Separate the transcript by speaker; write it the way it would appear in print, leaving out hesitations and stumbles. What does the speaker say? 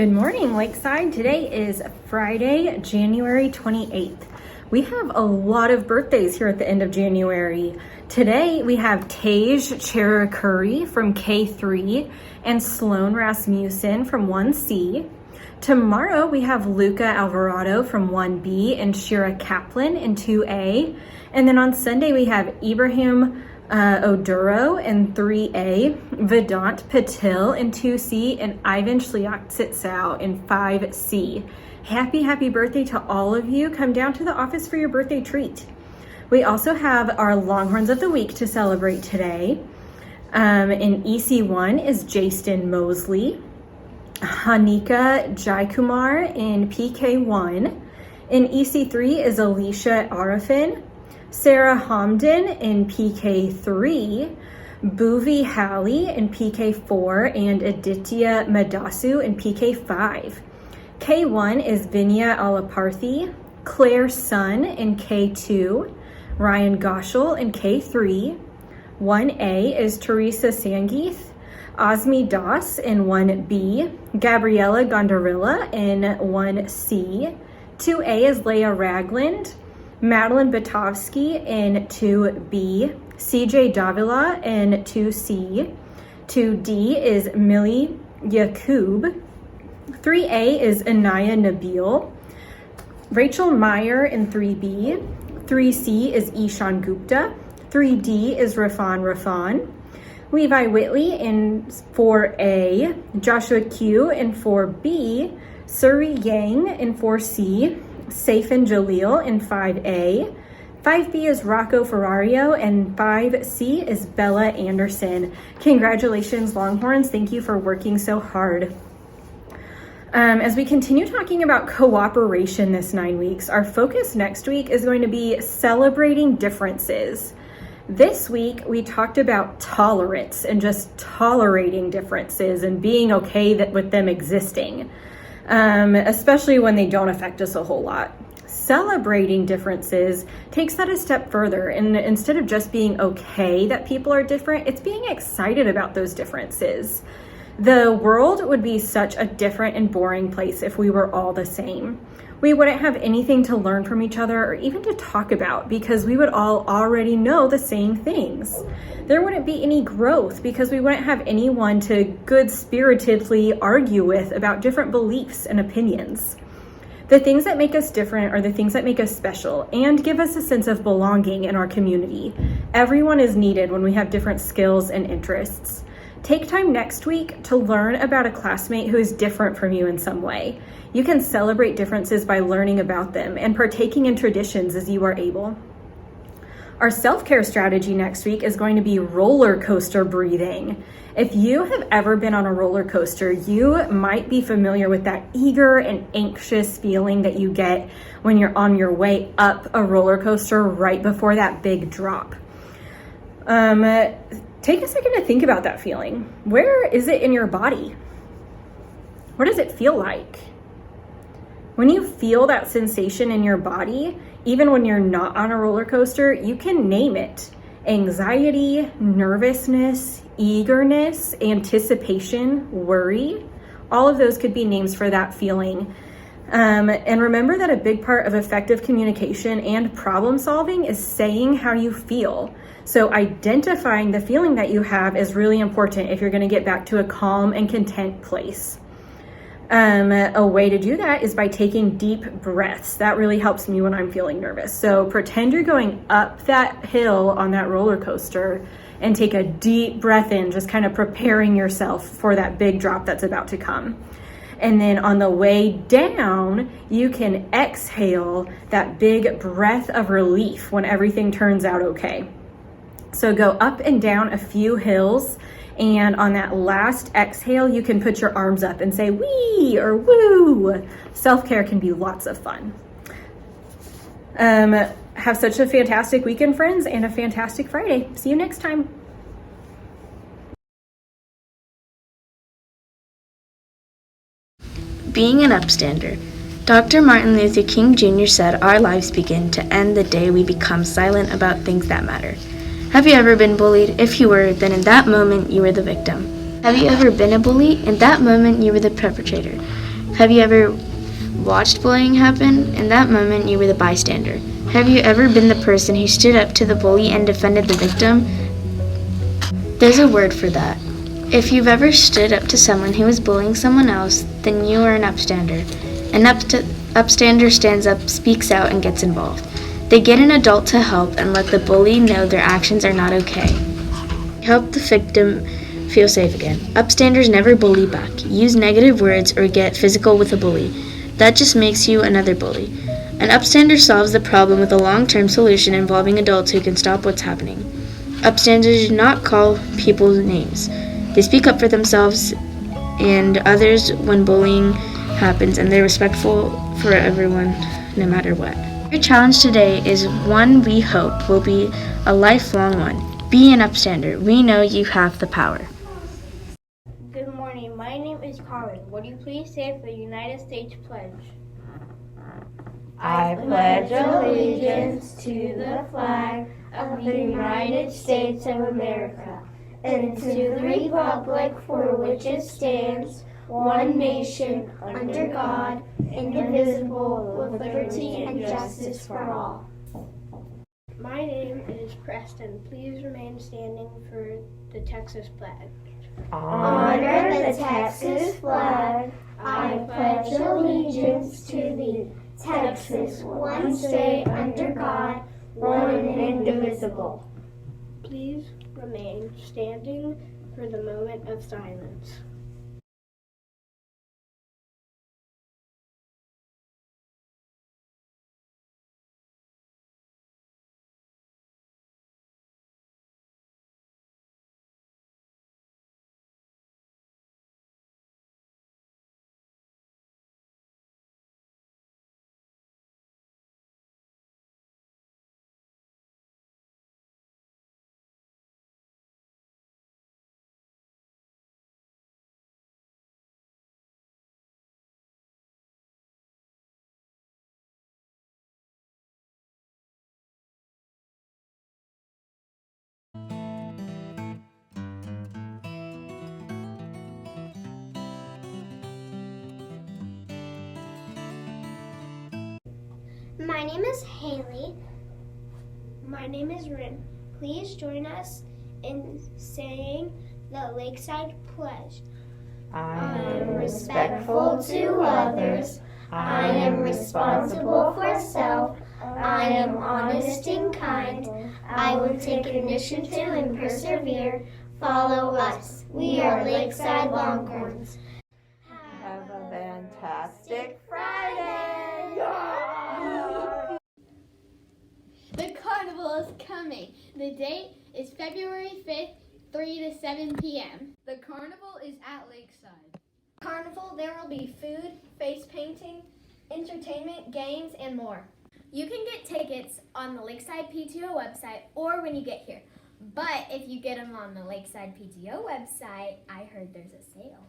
Speaker 1: Good morning, Lakeside. Today is Friday, January 28th. We have a lot of birthdays here at the end of January. Today we have Tej Cherukuri from K3 and Sloan Rasmussen from 1C. Tomorrow we have Luca Alvarado from 1B and Shira Kaplan in 2A. And then on Sunday we have Ibrahim Oduro in 3A, Vedant Patil in 2C, and Ivan Shliaksitsau in 5C. Happy birthday to all of you. Come down to the office for your birthday treat. We also have our Longhorns of the Week to celebrate today. In EC1 is Jaston Mosley, Hanika Jaikumar in PK1. In EC3 is Alicia Arafin, Sarah Hamden in PK3, Bhuvi Halley in PK4, and Aditya Madasu in PK5. K1 is Vinya Alaparthi, Claire Sun in K2, Ryan Goschel in K3. 1A is Teresa Sangeeth, Azmi Das in 1B, Gabriella Gondarilla in 1C. 2A is Leah Ragland, Madeline Batovsky in 2B, CJ Davila in 2C. 2D is Millie Yakub. 3A is Anaya Nabil, Rachel Meyer in 3B. 3C is Ishan Gupta. 3D is Rafan. Levi Whitley in 4A, Joshua Q in 4B, Suri Yang in 4C, Saifin Jalil in 5A. 5B is Rocco Ferrario, and 5C is Bella Anderson. Congratulations, Longhorns. Thank you for working so hard. As we continue talking about cooperation this 9 weeks, our focus next week is going to be celebrating differences. This week, we talked about tolerance and just tolerating differences and being okay with them existing. Especially when they don't affect us a whole lot. Celebrating differences takes that a step further, and instead of just being okay that people are different, it's being excited about those differences. The world would be such a different and boring place if we were all the same. We wouldn't have anything to learn from each other or even to talk about because we would all already know the same things. There wouldn't be any growth because we wouldn't have anyone to good-spiritedly argue with about different beliefs and opinions. The things that make us different are the things that make us special and give us a sense of belonging in our community. Everyone is needed when we have different skills and interests. Take time next week to learn about a classmate who is different from you in some way. You can celebrate differences by learning about them and partaking in traditions as you are able. Our self-care strategy next week is going to be roller coaster breathing. If you have ever been on a roller coaster, you might be familiar with that eager and anxious feeling that you get when you're on your way up a roller coaster right before that big drop. Take a second to think about that feeling. Where is it in your body? What does it feel like? When you feel that sensation in your body, even when you're not on a roller coaster, you can name it. Anxiety, nervousness, eagerness, anticipation, worry. All of those could be names for that feeling. And remember that a big part of effective communication and problem solving is saying how you feel. So identifying the feeling that you have is really important if you're going to get back to a calm and content place. A way to do that is by taking deep breaths. That really helps me when I'm feeling nervous. So pretend you're going up that hill on that roller coaster and take a deep breath in, just kind of preparing yourself for that big drop that's about to come. And then on the way down, you can exhale that big breath of relief when everything turns out okay. So go up and down a few hills, and on that last exhale, you can put your arms up and say wee or woo. Self-care can be lots of fun. Have such a fantastic weekend, friends, and a fantastic Friday. See you next time.
Speaker 2: Being an upstander. Dr. Martin Luther King Jr. said our lives begin to end the day we become silent about things that matter. Have you ever been bullied? If you were, then in that moment you were the victim. Have you ever been a bully? In that moment you were the perpetrator. Have you ever watched bullying happen? In that moment, you were the bystander. Have you ever been the person who stood up to the bully and defended the victim? There's a word for that. If you've ever stood up to someone who is bullying someone else, then you are an upstander. An upstander stands up, speaks out, and gets involved. They get an adult to help and let the bully know their actions are not okay. Help the victim feel safe again. Upstanders never bully back, use negative words, or get physical with a bully. That just makes you another bully. An upstander solves the problem with a long-term solution involving adults who can stop what's happening. Upstanders do not call people names. They speak up for themselves and others when bullying happens, and they're respectful for everyone, no matter what. Your challenge today is one we hope will be a lifelong one. Be an upstander. We know you have the power.
Speaker 3: Good morning. My name is Colin. Would you please say the United States pledge?
Speaker 4: I pledge allegiance to the flag of the United States of America and to the republic for which it stands, one nation, under God, indivisible, with liberty and justice for all.
Speaker 3: My name is Preston. Please remain standing for the Texas flag.
Speaker 4: Honor the Texas flag. I pledge allegiance to thee, Texas, one state under God, one and indivisible.
Speaker 3: Please remain standing for the moment of silence.
Speaker 5: My name is Haley.
Speaker 3: My name is Rin.
Speaker 5: Please join us in saying the Lakeside Pledge.
Speaker 4: I am respectful to others. I am responsible for self. I am honest and kind. I will take initiative and persevere. Follow us. We are Lakeside Longhorns. Have a fantastic Friday!
Speaker 6: The carnival is coming. The date is February 5th, 3 to 7 p.m.
Speaker 7: The carnival is at Lakeside.
Speaker 8: Carnival, there will be food, face painting, entertainment, games, and more.
Speaker 6: You can get tickets on the Lakeside PTO website or when you get here. But if you get them on the Lakeside PTO website, I heard there's a sale.